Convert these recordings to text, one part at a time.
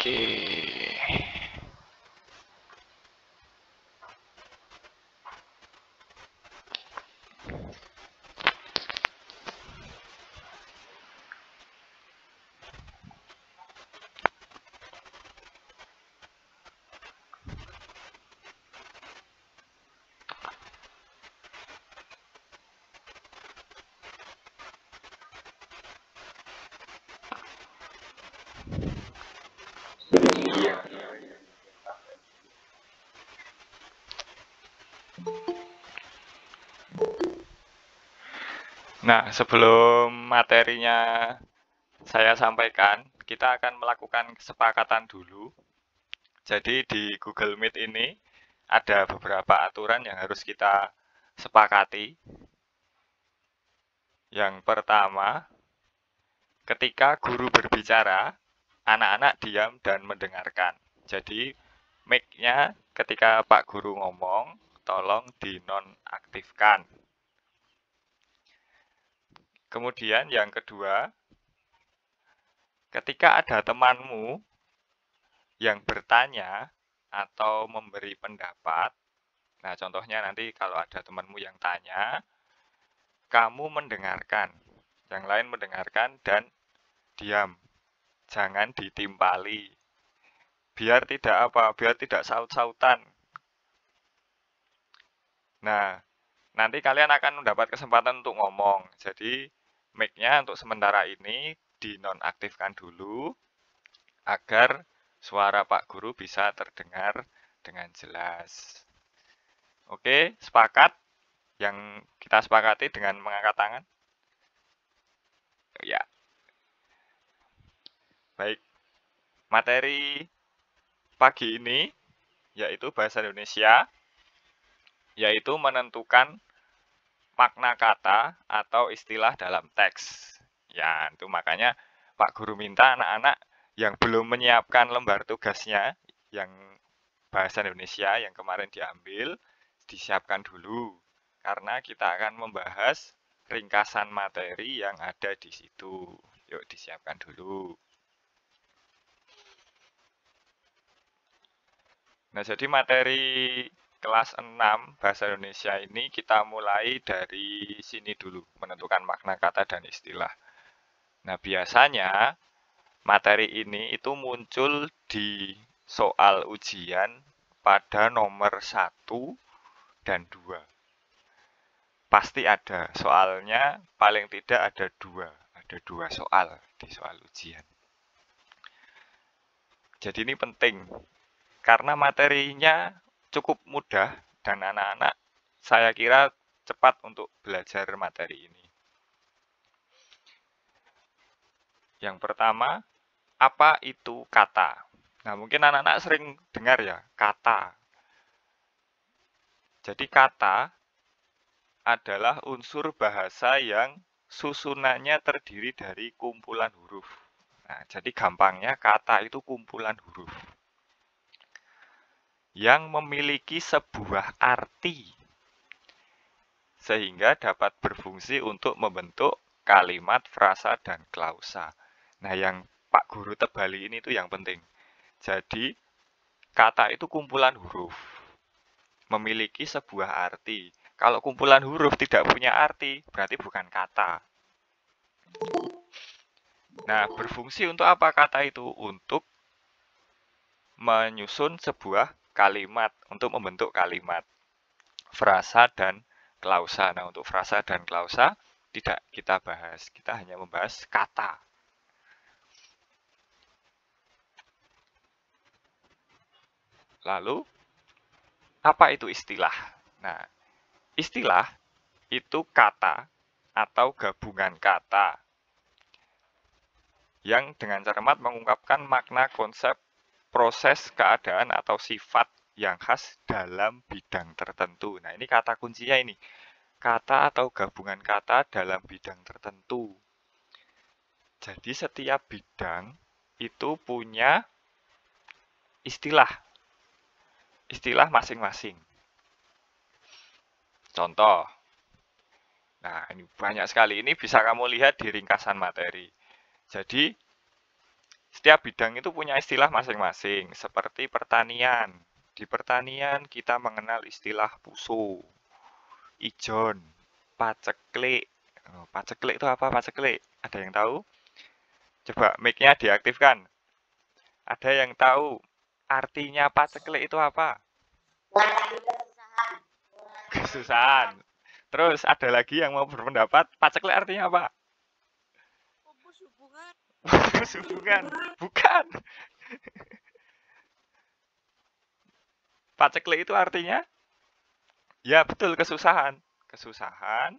Oke. Nah, sebelum materinya saya sampaikan, kita akan melakukan kesepakatan dulu. Jadi di Google Meet ini ada beberapa aturan yang harus kita sepakati. Yang pertama, ketika guru berbicara, anak-anak diam dan mendengarkan. Jadi, mic-nya ketika Pak Guru ngomong, tolong dinonaktifkan. Kemudian yang kedua, ketika ada temanmu yang bertanya atau memberi pendapat, nah contohnya nanti kalau ada temanmu yang tanya, kamu mendengarkan, yang lain mendengarkan dan diam, jangan ditimpali. Biar tidak saut-sautan. Nah, nanti kalian akan mendapat kesempatan untuk ngomong. Jadi, mic-nya untuk sementara ini dinonaktifkan dulu agar suara Pak Guru bisa terdengar dengan jelas. Oke, sepakat? Yang kita sepakati dengan mengangkat tangan? Ya. Baik. Materi pagi ini yaitu bahasa Indonesia, yaitu menentukan makna kata atau istilah dalam teks. Ya, itu makanya Pak Guru minta anak-anak yang belum menyiapkan lembar tugasnya, yang bahasa Indonesia yang kemarin diambil, disiapkan dulu. Karena kita akan membahas ringkasan materi yang ada di situ. Yuk, disiapkan dulu. Nah, jadi materi kelas 6 Bahasa Indonesia ini kita mulai dari sini dulu, menentukan makna kata dan istilah. Nah, biasanya materi ini itu muncul di soal ujian pada nomor 1 dan 2. Pasti ada, soalnya paling tidak ada dua soal di soal ujian. Jadi ini penting, karena materinya cukup mudah dan anak-anak saya kira cepat untuk belajar materi ini. Yang pertama, apa itu kata? Nah, mungkin anak-anak sering dengar ya, kata. Jadi kata adalah unsur bahasa yang susunannya terdiri dari kumpulan huruf. Nah, jadi gampangnya kata itu kumpulan huruf yang memiliki sebuah arti sehingga dapat berfungsi untuk membentuk kalimat, frasa, dan klausa. Nah, yang Pak Guru tebali ini itu yang penting. Jadi, kata itu kumpulan huruf, memiliki sebuah arti. Kalau kumpulan huruf tidak punya arti, berarti bukan kata. Nah, berfungsi untuk apa kata itu? Untuk menyusun sebuah kalimat, untuk membentuk kalimat, frasa, dan klausa. Nah, untuk frasa dan klausa tidak kita bahas. Kita hanya membahas kata. Lalu, apa itu istilah? Nah, istilah itu kata atau gabungan kata yang dengan cermat mengungkapkan makna konsep, proses, keadaan, atau sifat yang khas dalam bidang tertentu. Nah, ini kata kuncinya ini. Kata atau gabungan kata dalam bidang tertentu. Jadi setiap bidang itu punya istilah. Istilah masing-masing. Contoh. Nah, ini banyak sekali. Ini bisa kamu lihat di ringkasan materi. Jadi, Setiap bidang itu punya istilah masing-masing, seperti pertanian. Di pertanian kita mengenal istilah puso, ijon, paceklik. Oh, paceklik itu apa paceklik? Ada yang tahu? Coba mic-nya diaktifkan. Ada yang tahu artinya paceklik itu apa? Kesusahan. Terus ada lagi yang mau berpendapat, paceklik artinya apa? Putus hubungan. Putus hubungan. Bukan. Paceklik itu artinya? Ya betul, kesusahan. Kesusahan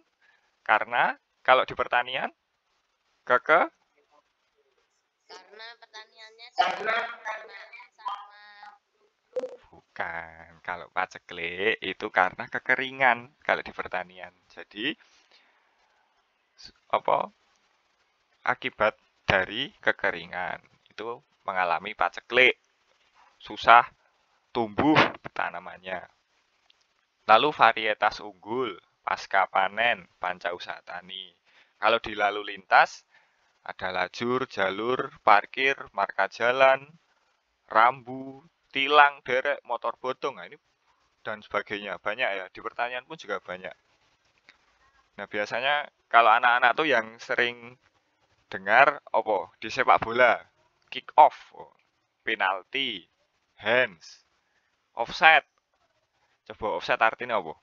karena kalau di pertanian karena Pertaniannya sama bukan. Kalau paceklik itu karena kekeringan kalau di pertanian. Jadi apa akibat dari kekeringan itu mengalami paceklik, susah tumbuh tanamannya. Lalu varietas unggul, pasca panen, panca usaha tani. Kalau di lalu lintas ada lajur, jalur, parkir, marka jalan, rambu, tilang, derek, motor bodong. Nah, ini dan sebagainya. Banyak ya. Di pertanian pun juga banyak. Nah, biasanya kalau anak-anak tuh yang sering dengar apa? Di sepak bola, kick off, penalti, hands, offside. Coba offside artinya apa?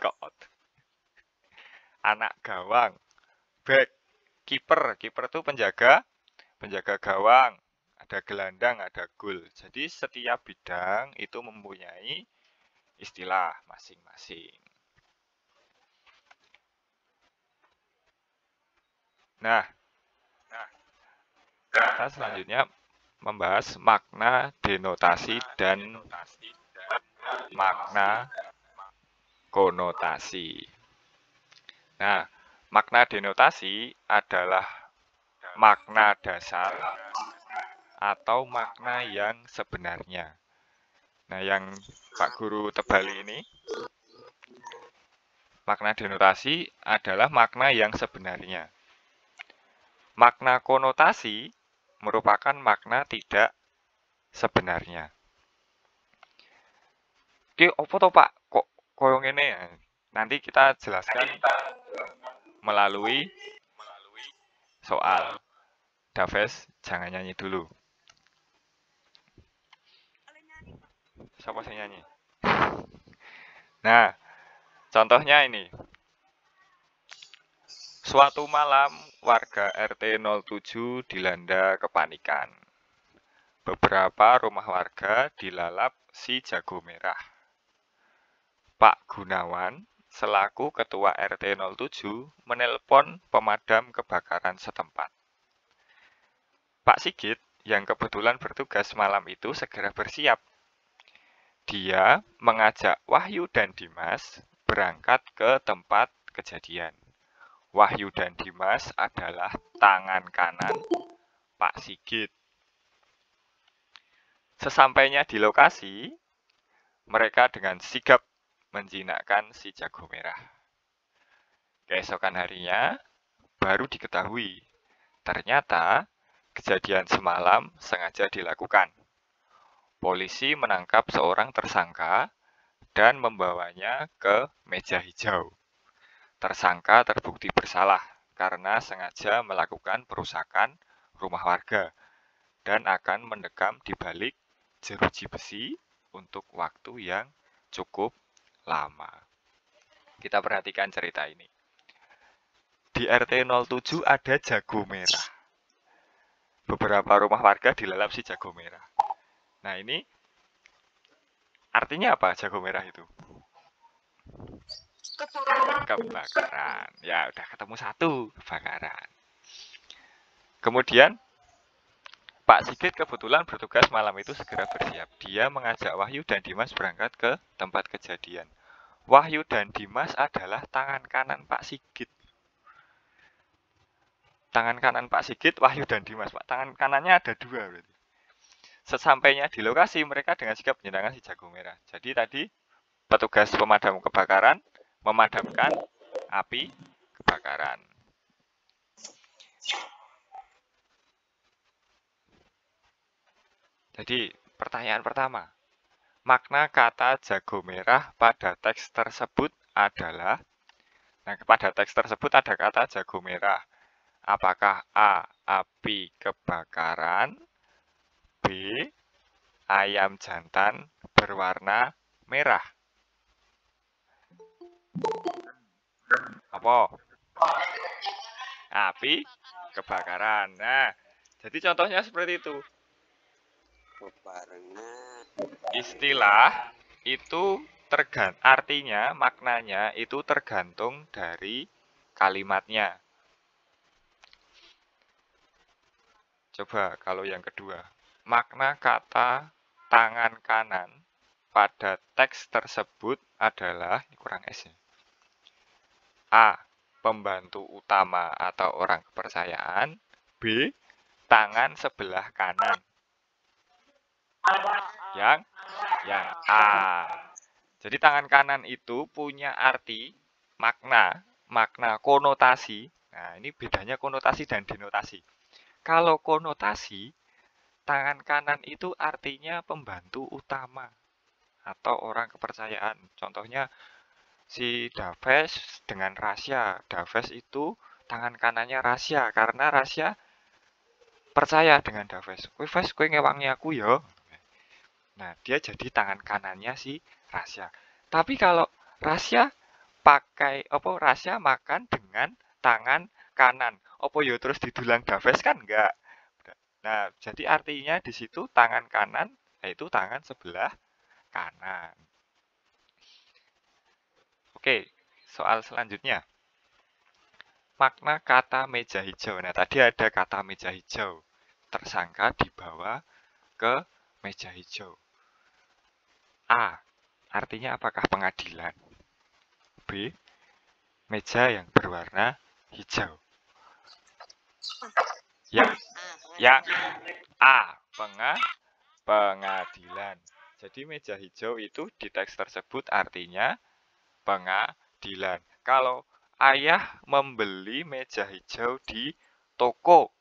Out. Anak gawang, back, kiper. Kiper itu penjaga gawang. Ada gelandang, ada gol. Jadi setiap bidang itu mempunyai istilah masing-masing. Nah, kita selanjutnya membahas makna denotasi dan makna konotasi. Nah, makna denotasi adalah makna dasar atau makna yang sebenarnya. Nah, yang Pak Guru tebali ini, makna denotasi adalah makna yang sebenarnya. Makna konotasi merupakan makna tidak sebenarnya. Oke, apa toh Pak? Kok koyo ngene ya? Nanti kita jelaskan melalui soal. Daves, jangan nyanyi dulu. Siapa yang nyanyi? Nah, contohnya ini. Suatu malam, warga RT 07 dilanda kepanikan. Beberapa rumah warga dilalap si jago merah. Pak Gunawan, selaku ketua RT 07, menelpon pemadam kebakaran setempat. Pak Sigit, yang kebetulan bertugas malam itu, segera bersiap. Dia mengajak Wahyu dan Dimas berangkat ke tempat kejadian. Wahyu dan Dimas adalah tangan kanan Pak Sigit. Sesampainya di lokasi, mereka dengan sigap menjinakkan si jago merah. Keesokan harinya, baru diketahui, ternyata kejadian semalam sengaja dilakukan. Polisi menangkap seorang tersangka dan membawanya ke meja hijau. Tersangka terbukti bersalah karena sengaja melakukan perusakan rumah warga dan akan mendekam di balik jeruji besi untuk waktu yang cukup lama. Kita perhatikan cerita ini. Di RT 07 ada jago merah. Beberapa rumah warga dilalap si jago merah. Nah, ini artinya apa jago merah itu? Kebakaran. Ya, udah ketemu satu, kebakaran. Kemudian Pak Sigit kebetulan bertugas malam itu segera bersiap. Dia mengajak Wahyu dan Dimas berangkat ke tempat kejadian. Wahyu dan Dimas adalah tangan kanan Pak Sigit. Tangan kanan Pak Sigit, Wahyu dan Dimas. Pak, tangan kanannya ada dua berarti. Sesampainya di lokasi, mereka dengan sigap menjinakkan si jago merah. Jadi tadi petugas pemadam kebakaran memadamkan api kebakaran. Jadi, pertanyaan pertama. Makna kata jago merah pada teks tersebut adalah, nah pada teks tersebut ada kata jago merah. Apakah A. Api kebakaran, B. Ayam jantan berwarna merah? Apa? Api kebakaran. Nah, jadi contohnya seperti itu. Istilah itu artinya, maknanya itu tergantung dari kalimatnya. Coba kalau yang kedua. Makna kata tangan kanan pada teks tersebut adalah, ini kurang S ya. A. Pembantu utama atau orang kepercayaan. B. Tangan sebelah kanan. Yang A. Jadi tangan kanan itu punya arti, makna konotasi. Nah, ini bedanya konotasi dan denotasi. Kalau konotasi, tangan kanan itu artinya pembantu utama atau orang kepercayaan. Contohnya si Daves dengan Rasya. Daves itu tangan kanannya Rasya karena Rasya percaya dengan Daves. Kowe ngewangi aku ya. Nah, dia jadi tangan kanannya si Rasya. Tapi kalau Rasya Rasya makan dengan tangan kanan. Apa yo terus didulang Daves kan enggak. Nah, jadi artinya di situ tangan kanan yaitu tangan sebelah kanan. Oke, soal selanjutnya. Makna kata meja hijau. Nah, tadi ada kata meja hijau. Tersangka dibawa ke meja hijau. A. Artinya apakah pengadilan? B. Meja yang berwarna hijau. Yang A. Pengadilan. Jadi meja hijau itu di teks tersebut artinya pengadilan. Kalau ayah membeli meja hijau di toko,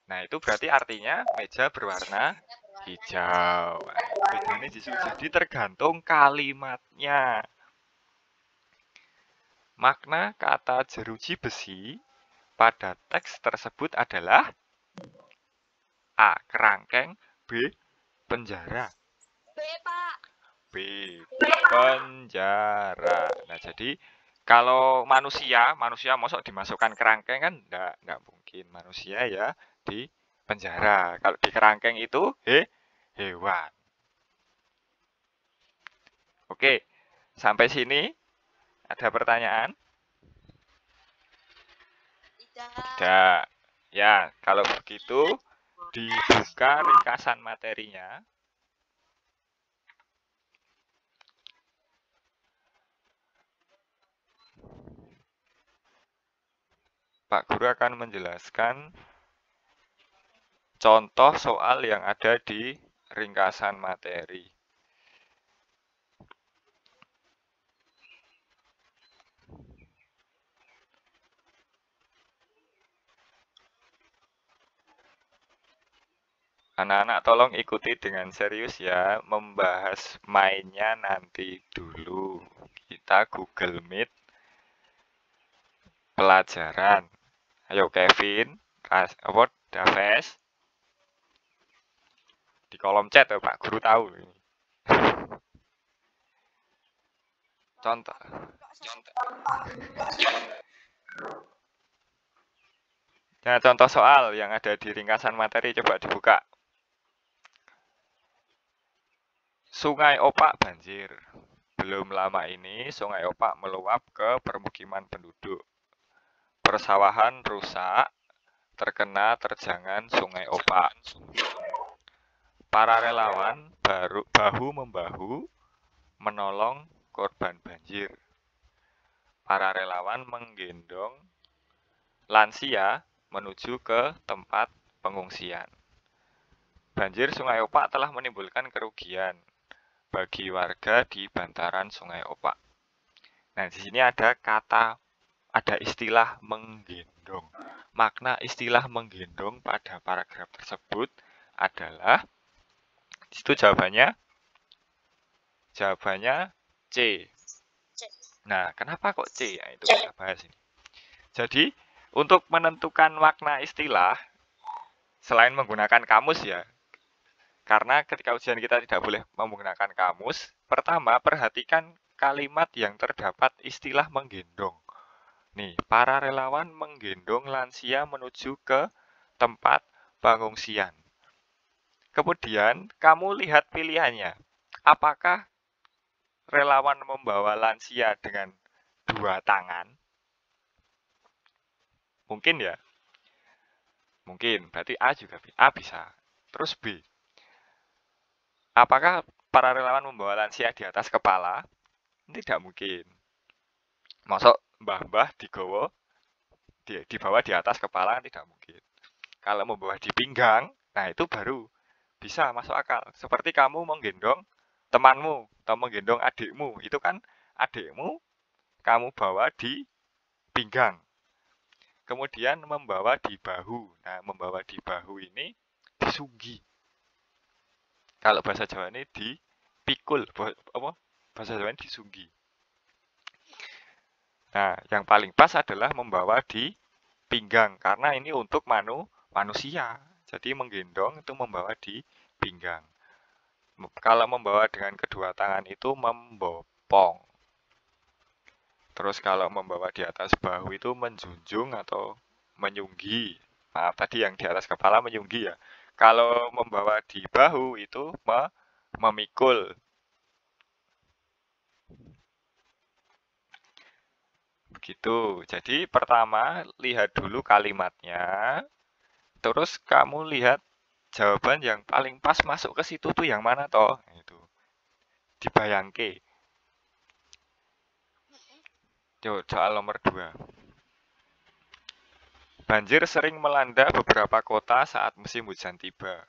nah itu berarti artinya meja berwarna hijau. Bedanya di situ. Jadi tergantung kalimatnya. Makna kata jeruji besi pada teks tersebut adalah A. Kerangkeng, B. Penjara. B, Pak. B. Penjara. Nah, jadi kalau manusia mosok dimasukkan kerangkeng kan enggak mungkin. Manusia ya di penjara. Kalau di kerangkeng itu hewan. Oke, sampai sini ada pertanyaan? Tidak. Ya, kalau begitu dibuka ringkasan materinya. Pak Guru akan menjelaskan contoh soal yang ada di ringkasan materi. Anak-anak tolong ikuti dengan serius ya, membahas mainnya nanti dulu. Kita Google Meet pelajaran. Ayo Kevin, Daves. Di kolom chat ya Pak Guru tahu. Contoh. Nah, contoh soal yang ada di ringkasan materi coba dibuka. Sungai Opak banjir. Belum lama ini Sungai Opak meluap ke permukiman penduduk. Persawahan rusak, terkena terjangan Sungai Opak. Para relawan bahu-membahu menolong korban banjir. Para relawan menggendong lansia menuju ke tempat pengungsian. Banjir Sungai Opak telah menimbulkan kerugian bagi warga di bantaran Sungai Opak. Nah, di sini ada istilah menggendong. Makna istilah menggendong pada paragraf tersebut adalah Di situ jawabannya C. C. Nah, kenapa kok C? Nah, itu kita bahas ini. Jadi, untuk menentukan makna istilah, selain menggunakan kamus ya, karena ketika ujian kita tidak boleh menggunakan kamus, pertama perhatikan kalimat yang terdapat istilah menggendong. Nih, para relawan menggendong lansia menuju ke tempat pengungsian. Kemudian, kamu lihat pilihannya. Apakah relawan membawa lansia dengan 2 tangan? Mungkin ya? Mungkin. Berarti A juga A bisa. Terus B. Apakah para relawan membawa lansia di atas kepala? Tidak mungkin. Masuk mbah-mbah dibawa di atas kepala tidak mungkin. Kalau membawa di pinggang, nah itu baru bisa masuk akal. Seperti kamu menggendong temanmu atau menggendong adikmu, itu kan adikmu kamu bawa di pinggang. Kemudian membawa di bahu. Nah, membawa di bahu ini disunggi. Kalau bahasa Jawa ini dipikul, apa? Bahasa Jawa ini disunggi. Nah, yang paling pas adalah membawa di pinggang karena ini untuk manusia. Jadi menggendong itu membawa di pinggang. Kalau membawa dengan kedua tangan itu membopong. Terus kalau membawa di atas bahu itu menjunjung atau menyunggi. Maaf, tadi yang di atas kepala menyunggi ya. Kalau membawa di bahu itu memikul. Begitu. Jadi pertama lihat dulu kalimatnya. Terus kamu lihat jawaban yang paling pas masuk ke situ tuh yang mana toh? Itu. Dibayangke. Yo, soal nomor 2. Banjir sering melanda beberapa kota saat musim hujan tiba.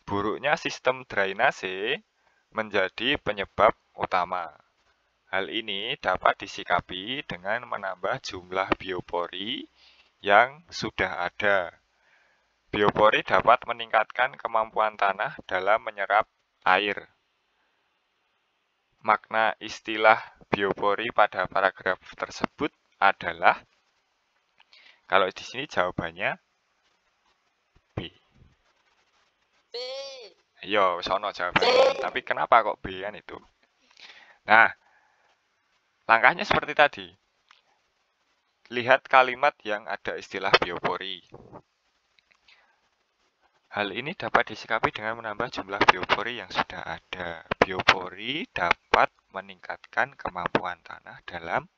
Buruknya sistem drainase menjadi penyebab utama. Hal ini dapat disikapi dengan menambah jumlah biopori yang sudah ada. Biopori dapat meningkatkan kemampuan tanah dalam menyerap air. Makna istilah biopori pada paragraf tersebut adalah, kalau di sini jawabannya B. B. Yo, sono jawabannya. Tapi kenapa kok B kan itu? Nah, langkahnya seperti tadi. Lihat kalimat yang ada istilah biopori. Hal ini dapat disikapi dengan menambah jumlah biopori yang sudah ada. Biopori dapat meningkatkan kemampuan tanah dalam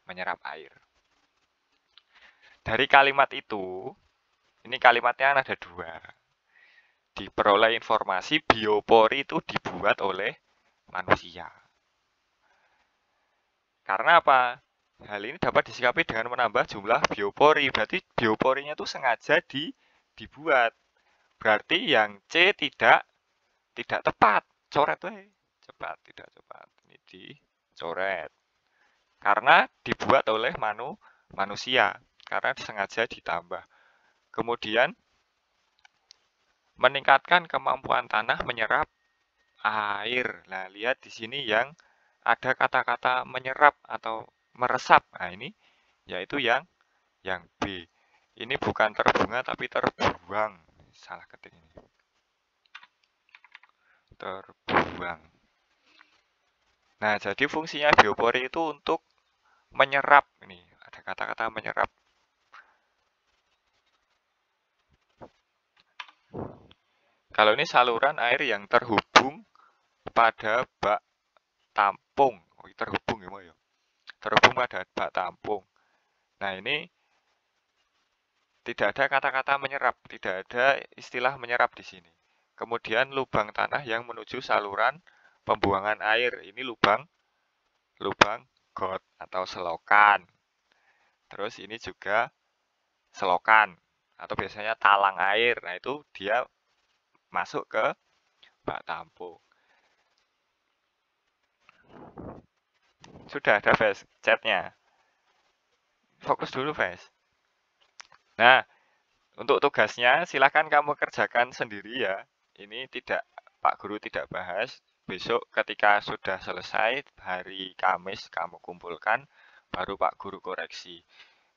menyerap air. Dari kalimat itu, ini kalimatnya ada 2. Diperoleh informasi biopori itu dibuat oleh manusia. Karena apa? Hal ini dapat disikapi dengan menambah jumlah biopori. Berarti bioporinya itu sengaja dibuat. Berarti yang C tidak tepat. Coret we. Cepat, tidak cepat. Ini dicoret. Karena dibuat oleh manusia. Karena sengaja ditambah. Kemudian meningkatkan kemampuan tanah menyerap air. Nah, lihat di sini yang ada kata-kata menyerap atau meresap. Nah, ini yaitu yang B. Ini bukan terbunga tapi terbuang. Salah ketik ini. Terbuang. Nah, jadi fungsinya biopori itu untuk menyerap. Ini ada kata-kata menyerap. Kalau ini saluran air yang terhubung pada bak tampung. Oh, terhubung ya, terhubung pada bak tampung. Nah, ini tidak ada kata-kata menyerap, tidak ada istilah menyerap di sini. Kemudian lubang tanah yang menuju saluran pembuangan air. Ini lubang got atau selokan. Terus ini juga selokan atau biasanya talang air. Nah, itu dia masuk ke bak tampung. Sudah ada Ves, chatnya. Fokus dulu Ves. Nah, untuk tugasnya silahkan kamu kerjakan sendiri ya. Ini tidak Pak Guru tidak bahas, besok ketika sudah selesai hari Kamis kamu kumpulkan, baru Pak Guru koreksi.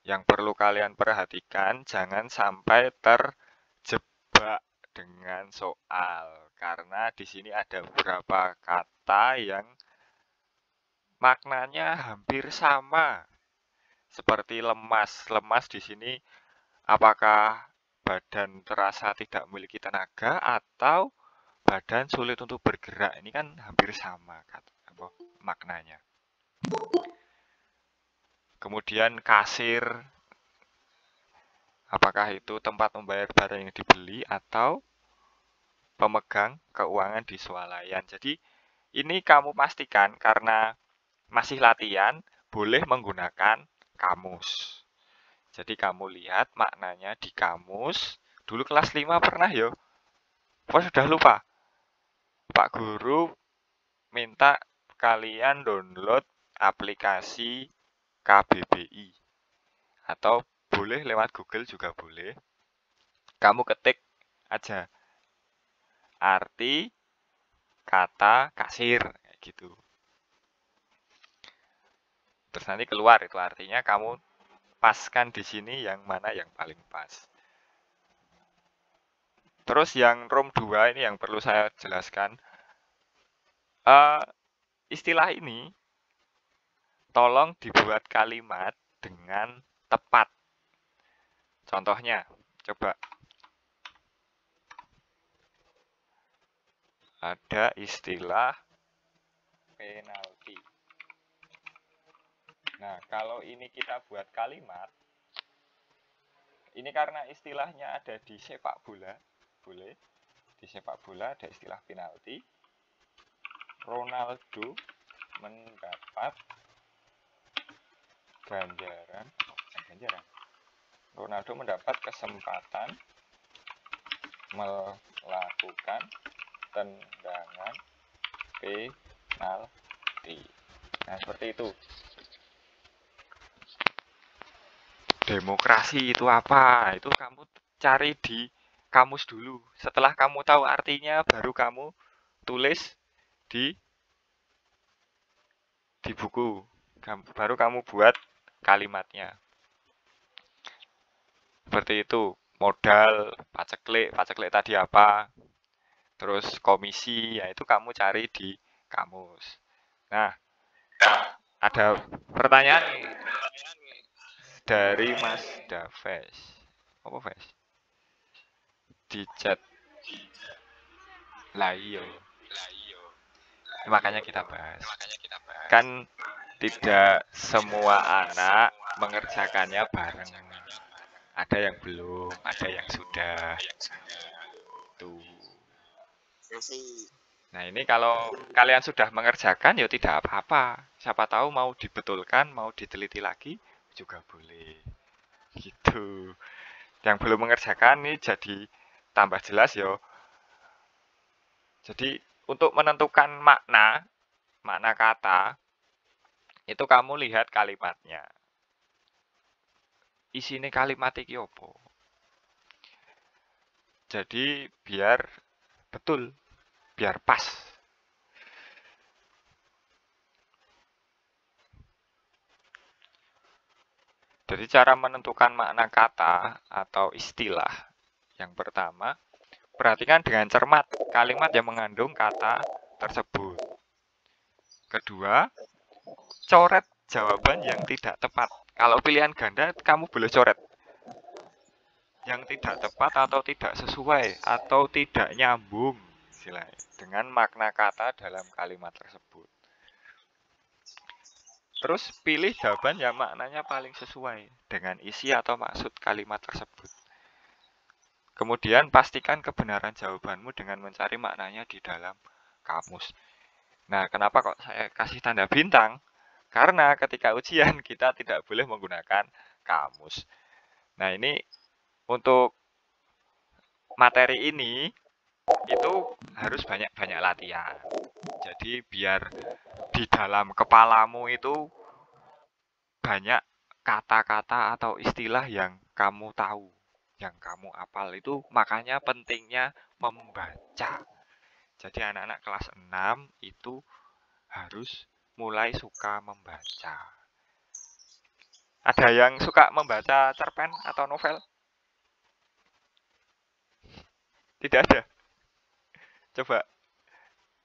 Yang perlu kalian perhatikan, jangan sampai terjebak dengan soal, karena di sini ada beberapa kata yang maknanya hampir sama, seperti lemas. Lemas di sini apakah badan terasa tidak memiliki tenaga atau badan sulit untuk bergerak? Ini kan hampir sama maknanya. Kemudian kasir, apakah itu tempat membayar barang yang dibeli atau pemegang keuangan di swalayan. Jadi ini kamu pastikan karena masih latihan, boleh menggunakan kamus. Jadi kamu lihat maknanya di kamus. Dulu kelas 5 pernah ya? Wah, sudah lupa. Pak Guru minta kalian download aplikasi KBBI. Atau boleh lewat Google juga boleh. Kamu ketik aja arti kata kasir, kayak gitu. Terus nanti keluar itu artinya, kamu paskan di sini yang mana yang paling pas. Terus yang room 2 ini yang perlu saya jelaskan. Istilah ini tolong dibuat kalimat dengan tepat. Contohnya, coba. Ada istilah penalti. Nah, kalau ini kita buat kalimat, ini karena istilahnya ada di sepak bola, boleh. Di sepak bola ada istilah penalti. Ronaldo mendapat ganjaran. Ronaldo mendapat kesempatan melakukan tendangan penalti. Nah, seperti itu. Demokrasi itu apa? Itu kamu cari di kamus dulu. Setelah kamu tahu artinya, baru kamu tulis di buku. Baru kamu buat kalimatnya. Seperti itu. Modal, paceklik tadi apa? Terus komisi, ya itu kamu cari di kamus. Nah, ada pertanyaan dari Mas Daves. Apa, Ves? Di chat. Lah iya. Makanya kita bahas. Kan tidak semua anak mengerjakannya bareng. Ada yang belum, ada yang sudah. Tuh. Nah, ini kalau kalian sudah mengerjakan ya tidak apa-apa. Siapa tahu mau dibetulkan, mau diteliti lagi juga boleh. Gitu. Yang belum mengerjakan nih jadi tambah jelas ya. Jadi untuk menentukan makna kata, itu kamu lihat kalimatnya. Isine kalimat iki opo? Jadi biar betul, biar pas. Jadi cara menentukan makna kata atau istilah. Yang pertama, perhatikan dengan cermat kalimat yang mengandung kata tersebut. Kedua, coret jawaban yang tidak tepat. Kalau pilihan ganda, kamu boleh coret yang tidak tepat atau tidak sesuai atau tidak nyambung dengan makna kata dalam kalimat tersebut. Terus pilih jawaban yang maknanya paling sesuai dengan isi atau maksud kalimat tersebut. Kemudian pastikan kebenaran jawabanmu dengan mencari maknanya di dalam kamus. Nah, kenapa kok saya kasih tanda bintang? Karena ketika ujian kita tidak boleh menggunakan kamus. Nah, ini untuk materi ini itu harus banyak-banyak latihan. Jadi biar di dalam kepalamu itu banyak kata-kata atau istilah yang kamu tahu, yang kamu hafal itu, makanya pentingnya membaca. Jadi anak-anak kelas 6 itu harus mulai suka membaca. Ada yang suka membaca cerpen atau novel? Tidak ada. Coba,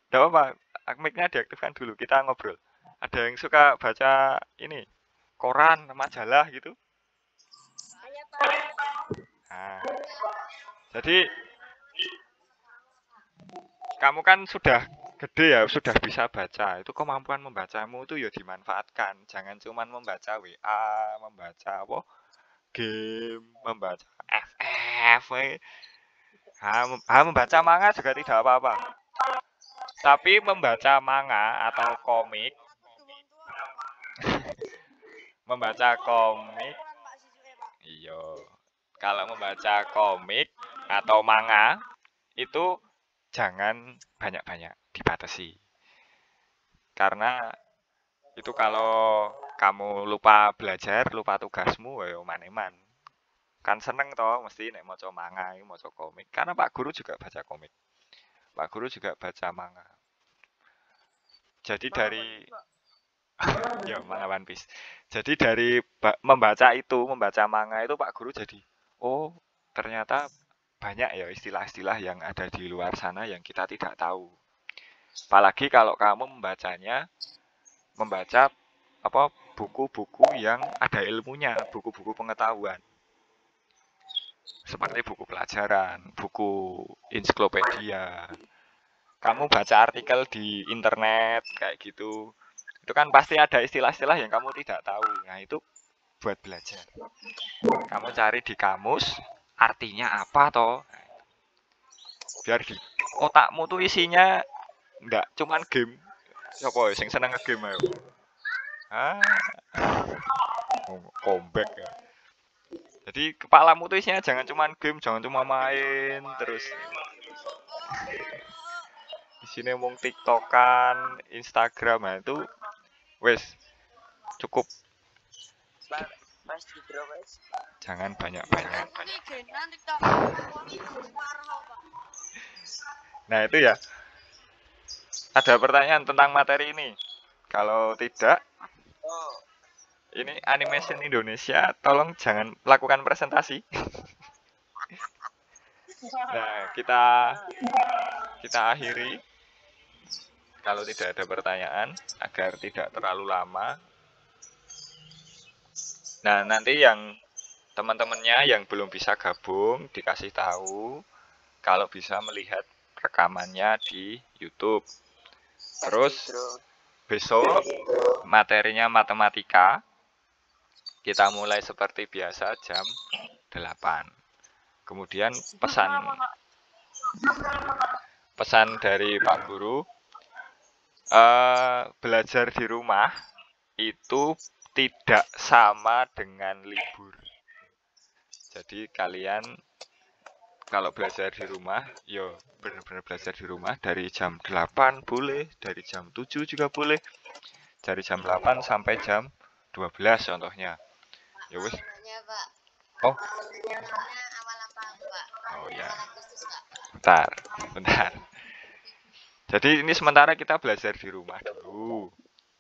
tidak apa-apa, mic-nya diaktifkan dulu, kita ngobrol. Ada yang suka baca ini, koran, majalah gitu? Saya Pak. Nah, jadi kamu kan sudah gede ya, sudah bisa baca. Itu kemampuan membacamu itu ya dimanfaatkan. Jangan cuma membaca WA, membaca apa? Game, membaca FF. Membaca manga juga tidak apa-apa. Tapi membaca manga atau komik, membaca komik, iya. Kalau membaca komik atau manga itu jangan banyak-banyak, dibatasi. Karena itu kalau kamu lupa belajar, lupa tugasmu, ya maneman. Kan seneng toh, mesti nek maca manga, maca komik. Karena Pak Guru juga baca komik. Pak Guru juga baca manga. Jadi dari ya manga One Piece. Jadi dari membaca itu, membaca manga itu Pak Guru jadi, oh ternyata banyak ya istilah-istilah yang ada di luar sana yang kita tidak tahu. Apalagi kalau kamu membaca apa buku-buku yang ada ilmunya, buku-buku pengetahuan. Seperti buku pelajaran, buku ensiklopedia. Kamu baca artikel di internet kayak gitu. Itu kan pasti ada istilah-istilah yang kamu tidak tahu. Nah, itu buat belajar. Kamu cari di kamus, artinya apa toh? Biar di otakmu tuh isinya enggak cuman game. Siapa sing seneng nge-game ayo? Ah, comeback ya. Jadi kepalamu tuh isinya jangan cuman game, jangan cuma main terus. Di sini mung TikTokan, Instagram, nah itu wes cukup. Mas di drop Mas. Jangan banyak-banyak. Nah itu ya. Ada pertanyaan tentang materi ini. Kalau tidak, ini animation Indonesia, tolong jangan lakukan presentasi. Nah, kita akhiri. Kalau tidak ada pertanyaan, agar tidak terlalu lama. Nah, nanti yang teman-temannya yang belum bisa gabung, dikasih tahu kalau bisa melihat rekamannya di YouTube. Terus besok materinya matematika. Kita mulai seperti biasa jam 8. Kemudian pesan dari Pak Guru, belajar di rumah itu tidak sama dengan libur. Jadi kalian kalau belajar di rumah, yo benar-benar belajar di rumah dari jam 8 boleh, dari jam 7 juga boleh. Dari jam 8 sampai jam 12 contohnya. Ya wis. Oh. Awal apa, Pak? Oh ya. Awal Agustus, Pak. Bentar. Jadi ini sementara kita belajar di rumah dulu.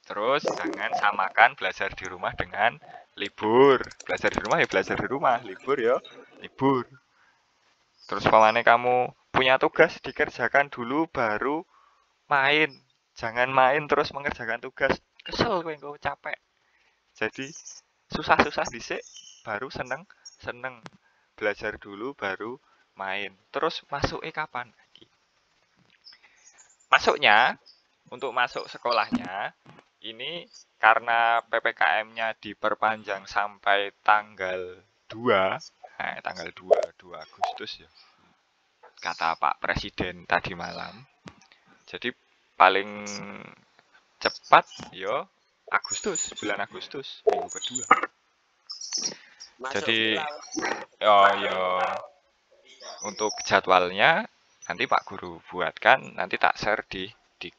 Terus jangan samakan belajar di rumah dengan libur. Belajar di rumah ya belajar di rumah, libur ya libur. Terus pamane kamu punya tugas dikerjakan dulu baru main. Jangan main terus mengerjakan tugas. Kesel kowe engko capek. Jadi susah-susah dhisik baru seneng. Belajar dulu baru main. Terus masuknya kapan? Masuknya untuk masuk sekolahnya ini karena PPKM-nya diperpanjang sampai tanggal 2, tanggal 2 Agustus ya. Kata Pak Presiden tadi malam. Jadi paling cepat yo Agustus, bulan Agustus, minggu kedua. Jadi untuk jadwalnya nanti Pak Guru buatkan, nanti tak share di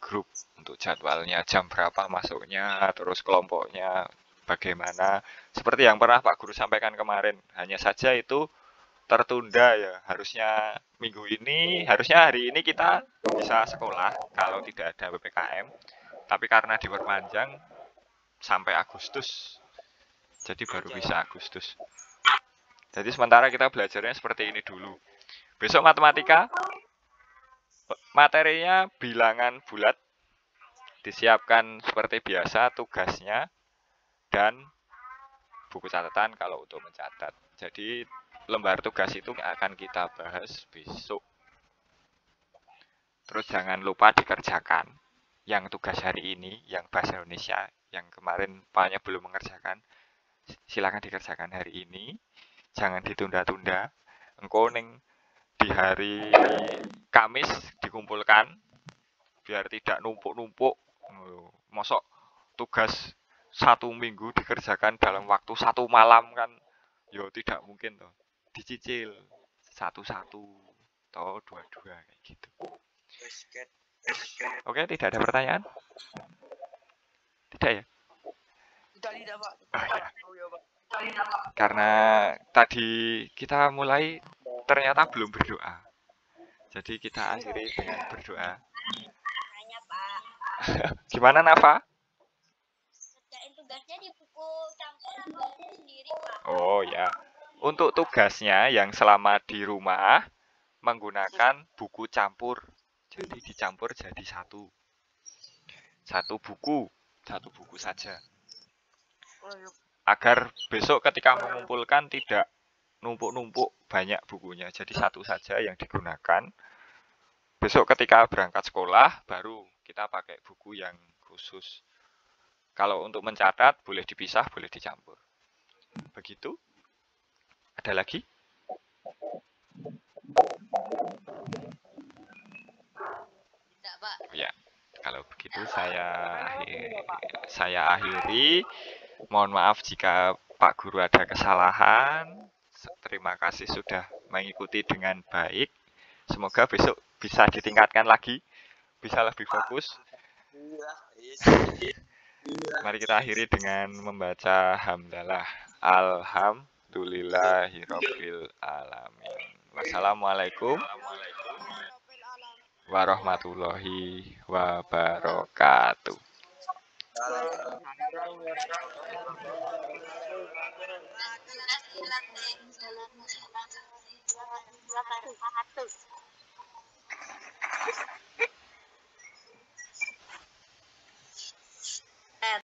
grup untuk jadwalnya, jam berapa masuknya, terus kelompoknya bagaimana. Seperti yang pernah Pak Guru sampaikan kemarin, hanya saja itu tertunda ya. Harusnya minggu ini, harusnya hari ini kita bisa sekolah kalau tidak ada PPKM. Tapi karena diperpanjang sampai Agustus, jadi baru bisa Agustus. Jadi sementara kita belajarnya seperti ini dulu. Besok matematika, materinya bilangan bulat, disiapkan seperti biasa tugasnya dan buku catatan kalau untuk mencatat. Jadi lembar tugas itu akan kita bahas besok. Terus jangan lupa dikerjakan. Yang tugas hari ini, yang bahasa Indonesia, yang kemarin Paknya belum mengerjakan, silakan dikerjakan hari ini. Jangan ditunda-tunda. Engko ning di hari Kamis dikumpulkan biar tidak numpuk-numpuk. Mosok tugas 1 minggu dikerjakan dalam waktu 1 malam kan, yo tidak mungkin toh. Dicicil satu-satu atau dua-dua kayak gitu. Oke, tidak ada pertanyaan? Tidak ya? Tidak, Pak. Karena tadi kita mulai ternyata belum berdoa. Jadi kita akhiri dengan berdoa. Hanya, Pak. Gimana Nafa? Kerjain tugasnya di buku campuran sendiri, Pak. Oh ya. Untuk tugasnya yang selama di rumah menggunakan buku campur. Jadi dicampur jadi satu. Satu buku saja. Agar besok ketika mengumpulkan tidak numpuk-numpuk banyak bukunya. Jadi satu saja yang digunakan. Besok ketika berangkat sekolah baru kita pakai buku yang khusus. Kalau untuk mencatat boleh dipisah, boleh dicampur. Begitu? Ada lagi? Tidak, Pak. Ya. Kalau begitu saya akhiri. Mohon maaf jika Pak Guru ada kesalahan. Terima kasih sudah mengikuti dengan baik. Semoga besok bisa ditingkatkan lagi, bisa lebih fokus. Mari kita akhiri dengan membaca hamdalah. Alhamdulillahirabbil alamin. Wassalamualaikum warahmatullahi wabarakatuh. Assalamualaikum warahmatullahi wabarakatuh.